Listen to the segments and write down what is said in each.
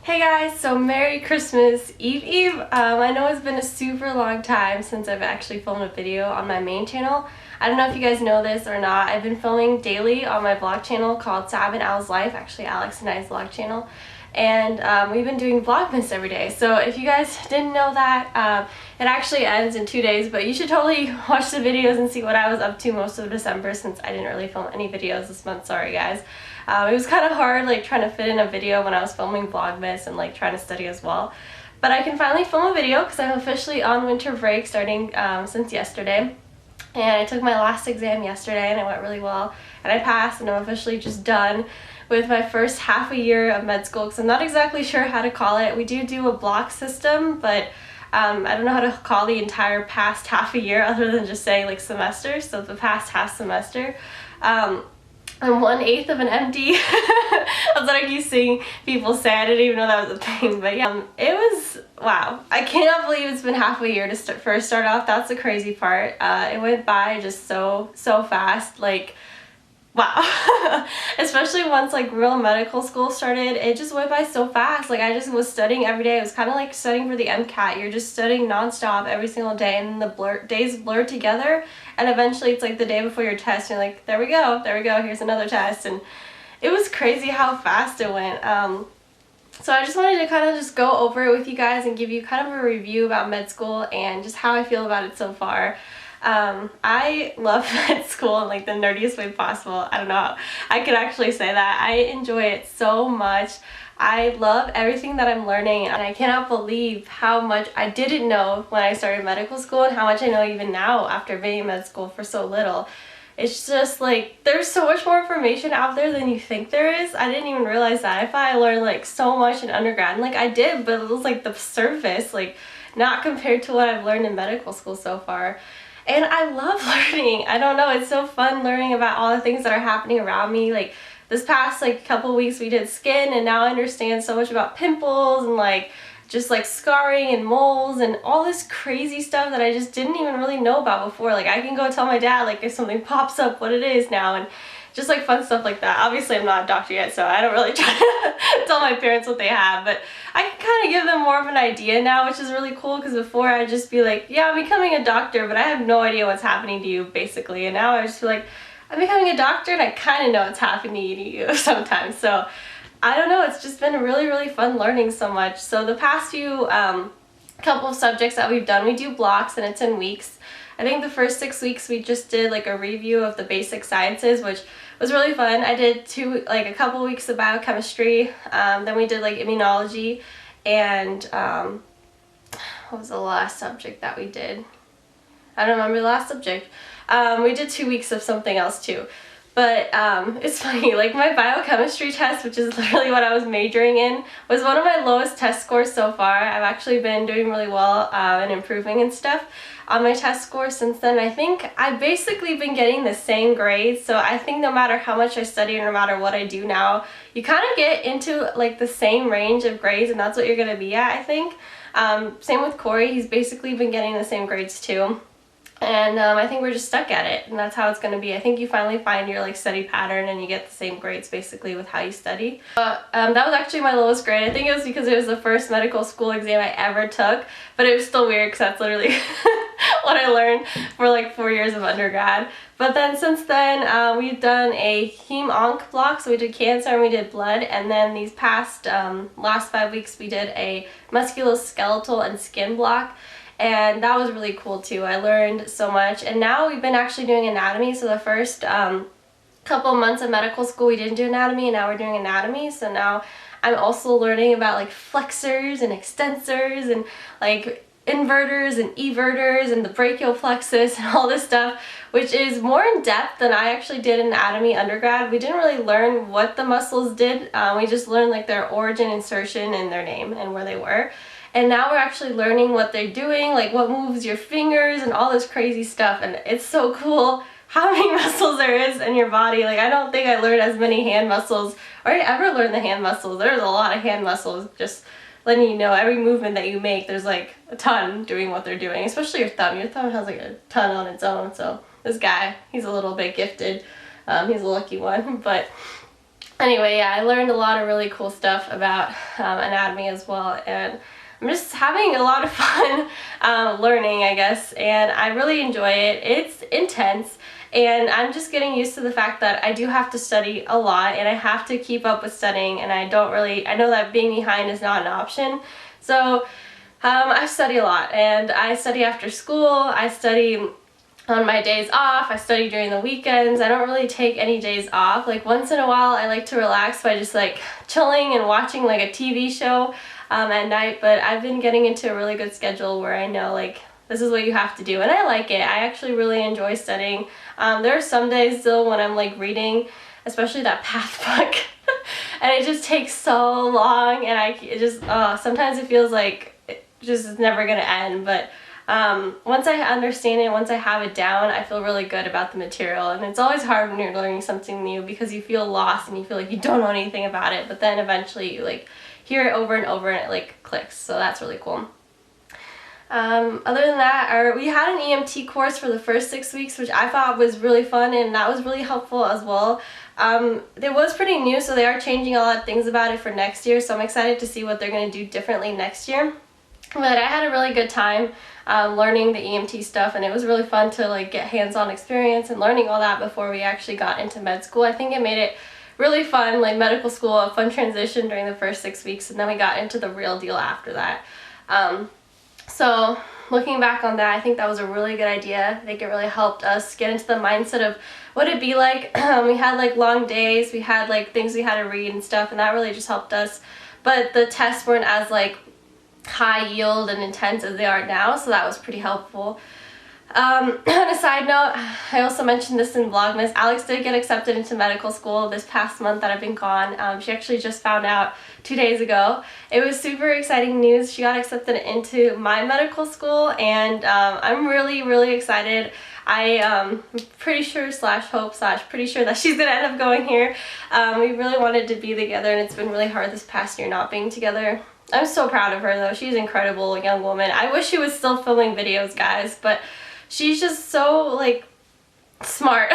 Hey guys, so Merry Christmas Eve. I know it's been a super long time since I've actually filmed a video on my main channel. I don't know if you guys know this or not. I've been filming daily on my vlog channel called Sab and Al's Life, actually Alex and I's vlog channel. And we've been doing Vlogmas every day. So if you guys didn't know that, it actually ends in 2 days, but you should totally watch the videos and see what I was up to most of December since I didn't really film any videos this month. Sorry guys. It was kind of hard trying to fit in a video when I was filming Vlogmas and trying to study as well. But I can finally film a video because I'm officially on winter break starting since yesterday. And I took my last exam yesterday and it went really well. And I passed and I'm officially just done with my first half a year of med school because I'm not exactly sure how to call it. We do a block system, but I don't know how to call the entire past half a year other than just saying semester. So the past half semester. I'm 1/8 of an MD. That's what I keep seeing people say. I didn't even know that was a thing, but yeah. It was, wow. I cannot believe it's been half a year to first start off. That's the crazy part. It went by just so fast. Wow. Especially once real medical school started, it just went by so fast. I just was studying every day. It was kind of like studying for the MCAT. You're just studying nonstop every single day, and the days blur together, and eventually it's the day before your test, and you're like, there we go, here's another test. And it was crazy how fast it went. So I just wanted to kind of just go over it with you guys and give you kind of a review about med school and just how I feel about it so far. I love med school in the nerdiest way possible. I don't know, I could actually say that. I enjoy it so much. I love everything that I'm learning, and I cannot believe how much I didn't know when I started medical school and how much I know even now after being in med school for so little. It's just there's so much more information out there than you think there is. I didn't even realize that. I thought I learned so much in undergrad, and I did, but it was the surface, not compared to what I've learned in medical school so far. And I love learning. I don't know, it's so fun learning about all the things that are happening around me. This past couple weeks we did skin, and now I understand so much about pimples and just scarring and moles and all this crazy stuff that I just didn't even really know about before. I can go tell my dad if something pops up what it is now, and just fun stuff like that. Obviously I'm not a doctor yet, so I don't really try to tell my parents what they have, but I can kind of give them more of an idea now, which is really cool, because before I'd just be yeah, I'm becoming a doctor, but I have no idea what's happening to you, basically. And now I just feel I'm becoming a doctor and I kind of know what's happening to you sometimes. So I don't know, it's just been really fun learning so much. So the past few couple of subjects that we've done, we do blocks and it's in weeks. I think the first 6 weeks we just did a review of the basic sciences, which was really fun. I did a couple weeks of biochemistry, then we did immunology, and what was the last subject that we did? I don't remember the last subject. We did 2 weeks of something else too. But it's funny, my biochemistry test, which is literally what I was majoring in, was one of my lowest test scores so far. I've actually been doing really well and improving and stuff on my test score since then. I think I've basically been getting the same grades, so I think no matter how much I study or no matter what I do now, you kind of get into the same range of grades, and that's what you're going to be at, I think. Same with Corey, he's basically been getting the same grades too. And I think we're just stuck at it, and that's how it's going to be. I think you finally find your study pattern and you get the same grades basically with how you study. That was actually my lowest grade. I think it was because it was the first medical school exam I ever took, but it was still weird because that's literally what I learned for 4 years of undergrad. But then since then we've done a heme-onc block, so we did cancer and we did blood, and then these past last 5 weeks we did a musculoskeletal and skin block. And that was really cool too. I learned so much, and now we've been actually doing anatomy. So the first couple months of medical school we didn't do anatomy, and now we're doing anatomy. So now I'm also learning about flexors and extensors and inverters and everters and the brachial plexus and all this stuff, which is more in depth than I actually did in anatomy undergrad. We didn't really learn what the muscles did. We just learned their origin, insertion, and their name and where they were. And now we're actually learning what they're doing, what moves your fingers and all this crazy stuff. And it's so cool how many muscles there is in your body. I don't think I learned as many hand muscles, or I ever learned the hand muscles. There's a lot of hand muscles, just letting you know every movement that you make, there's a ton doing what they're doing, especially your thumb. Your thumb has a ton on its own. So this guy, he's a little bit gifted. He's a lucky one. But anyway, yeah, I learned a lot of really cool stuff about anatomy as well, and I'm just having a lot of fun learning, I guess, and I really enjoy it. It's intense, and I'm just getting used to the fact that I do have to study a lot, and I have to keep up with studying, and I know that being behind is not an option. So I study a lot, and I study after school, I study on my days off, I study during the weekends. I don't really take any days off. Like once in a while I like to relax by just like chilling and watching like a TV show at night, but I've been getting into a really good schedule where I know like this is what you have to do, and I like it. I actually really enjoy studying. There are some days still when I'm like reading, especially that path book, and it just takes so long, and sometimes it feels like it just is never gonna end, but once I understand it, once I have it down, I feel really good about the material. And it's always hard when you're learning something new because you feel lost and you feel like you don't know anything about it, but then eventually you like hear it over and over and it like clicks, so that's really cool. Other than that, we had an EMT course for the first 6 weeks, which I thought was really fun, and that was really helpful as well. It was pretty new, so they are changing a lot of things about it for next year, so I'm excited to see what they're going to do differently next year. But I had a really good time learning the EMT stuff, and it was really fun to like get hands-on experience and learning all that before we actually got into med school. I think it made it really fun, like medical school, a fun transition during the first 6 weeks, and then we got into the real deal after that. So looking back on that, I think that was a really good idea. I think it really helped us get into the mindset of what it'd be like. We had like long days, we had like things we had to read and stuff, and that really just helped us. But the tests weren't as like high yield and intense as they are now, so that was pretty helpful. On a side note, I also mentioned this in Vlogmas, Alex did get accepted into medical school this past month that I've been gone. She actually just found out 2 days ago. It was super exciting news. She got accepted into my medical school, and I'm really excited. I'm pretty sure pretty sure that she's gonna end up going here. We really wanted to be together, and it's been really hard this past year not being together. I'm so proud of her though. She's an incredible young woman. I wish she was still filming videos, guys, but she's just so like smart.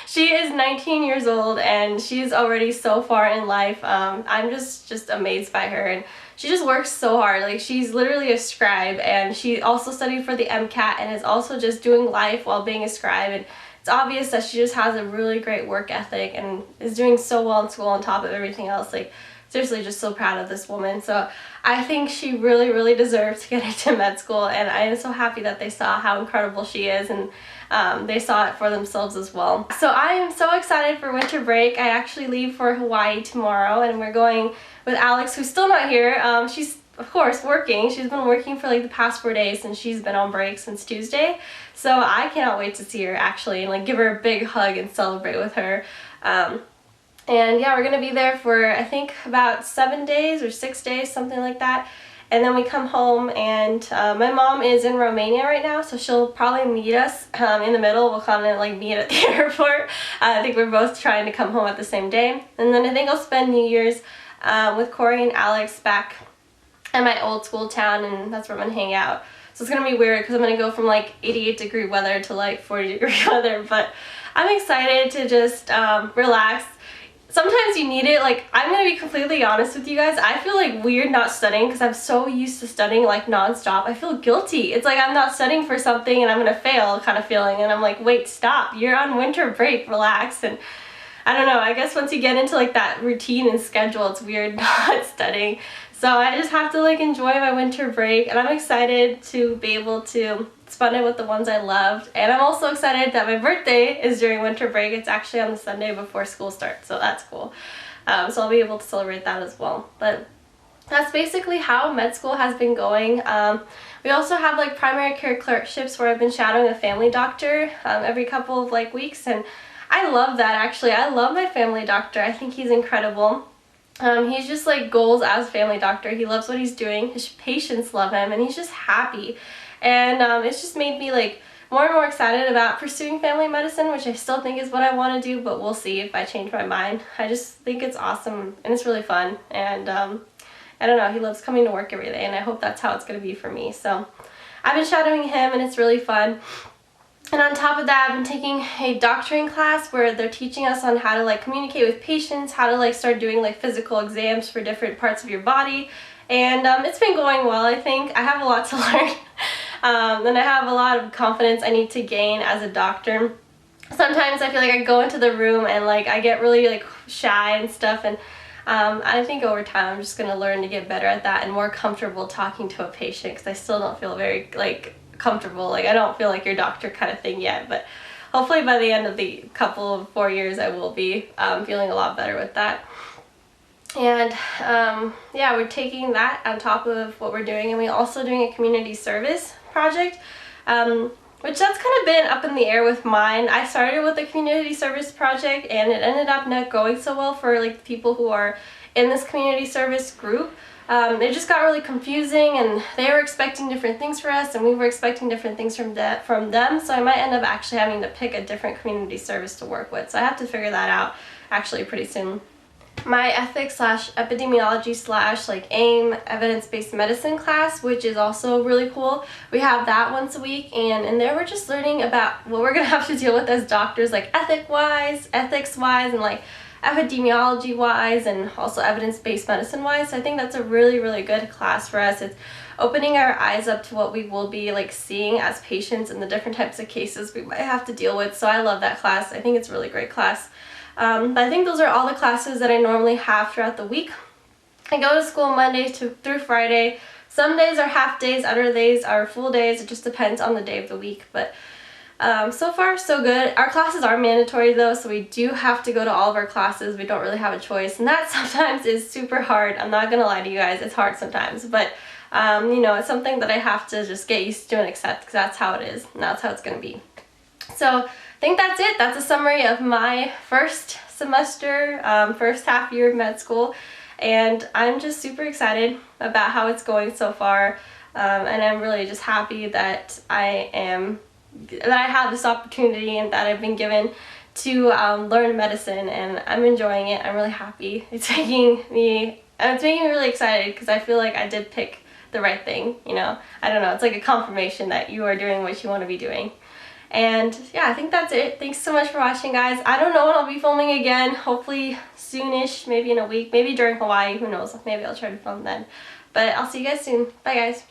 She is 19 years old and she's already so far in life. I'm just amazed by her, and she just works so hard. Like she's literally a scribe, and she also studied for the MCAT and is also just doing life while being a scribe, and it's obvious that she just has a really great work ethic and is doing so well in school on top of everything else. Like seriously, just so proud of this woman. So I think she really deserves to get into med school, and I am so happy that they saw how incredible she is, and they saw it for themselves as well. So I am so excited for winter break. I actually leave for Hawaii tomorrow, and we're going with Alex, who's still not here. She's of course working. She's been working for like the past 4 days, and she's been on break since Tuesday. So I cannot wait to see her actually and like give her a big hug and celebrate with her. And yeah, we're going to be there for, I think, about 7 days or 6 days, something like that. And then we come home, and my mom is in Romania right now, so she'll probably meet us in the middle. We'll kind of like meet at the airport. I think we're both trying to come home at the same day. And then I think I'll spend New Year's with Corey and Alex back at my old school town, and that's where I'm going to hang out. So it's going to be weird because I'm going to go from like 88-degree weather to like 40-degree weather, but I'm excited to just relax. Sometimes you need it. Like, I'm gonna be completely honest with you guys, I feel like weird not studying because I'm so used to studying like non-stop. I feel guilty. It's like I'm not studying for something and I'm gonna fail kind of feeling, and I'm like, wait, stop, you're on winter break, relax. And I don't know, I guess once you get into like that routine and schedule, it's weird not studying. So I just have to like enjoy my winter break, and I'm excited to be able to spend it with the ones I loved. And I'm also excited that my birthday is during winter break. It's actually on the Sunday before school starts, so that's cool. So I'll be able to celebrate that as well. But that's basically how med school has been going. We also have like primary care clerkships where I've been shadowing a family doctor every couple of like weeks, and I love that actually. I love my family doctor. I think he's incredible. He's just like goals as a family doctor. He loves what he's doing. His patients love him, and he's just happy. And it's just made me like more and more excited about pursuing family medicine, which I still think is what I want to do, but we'll see if I change my mind. I just think it's awesome and it's really fun, and I don't know, he loves coming to work every day, and I hope that's how it's going to be for me. So I've been shadowing him, and it's really fun. And on top of that, I've been taking a doctoring class where they're teaching us on how to like communicate with patients, how to like start doing like physical exams for different parts of your body. And it's been going well, I think. I have a lot to learn. And I have a lot of confidence I need to gain as a doctor. Sometimes I feel like I go into the room and like I get really like shy and stuff, and I think over time I'm just gonna learn to get better at that and more comfortable talking to a patient, because I still don't feel very like comfortable, like I don't feel like your doctor kind of thing yet, but hopefully by the end of the couple of 4 years I will be feeling a lot better with that. And yeah, we're taking that on top of what we're doing, and we're also doing a community service project, which that's kind of been up in the air with mine. I started with a community service project and it ended up not going so well for like people who are in this community service group. It just got really confusing, and they were expecting different things for us and we were expecting different things from them, so I might end up actually having to pick a different community service to work with. So I have to figure that out actually pretty soon. My ethics / epidemiology / like AIM evidence-based medicine class, which is also really cool. We have that once a week, and in there we're just learning about what we're gonna have to deal with as doctors, like ethics-wise, and like epidemiology-wise, and also evidence-based medicine-wise. So I think that's a really, really good class for us. It's opening our eyes up to what we will be like seeing as patients and the different types of cases we might have to deal with. So I love that class. I think it's a really great class. But I think those are all the classes that I normally have throughout the week. I go to school Monday through Friday. Some days are half days, other days are full days. It just depends on the day of the week. But so far, so good. Our classes are mandatory though, so we do have to go to all of our classes. We don't really have a choice, and that sometimes is super hard. I'm not gonna lie to you guys, it's hard sometimes. But you know, it's something that I have to just get used to and accept, because that's how it is, and that's how it's gonna be. So I think that's it. That's a summary of my first semester, first half year of med school, and I'm just super excited about how it's going so far, and I'm really just happy that I have this opportunity and that I've been given to learn medicine, and I'm enjoying it. I'm really happy. It's making me really excited, because I feel like I did pick the right thing, you know. I don't know, it's like a confirmation that you are doing what you want to be doing. And yeah, I think that's it. Thanks so much for watching, guys. I don't know when I'll be filming again. Hopefully soonish, maybe in a week, maybe during Hawaii, who knows. Maybe I'll try to film then. But I'll see you guys soon. Bye, guys.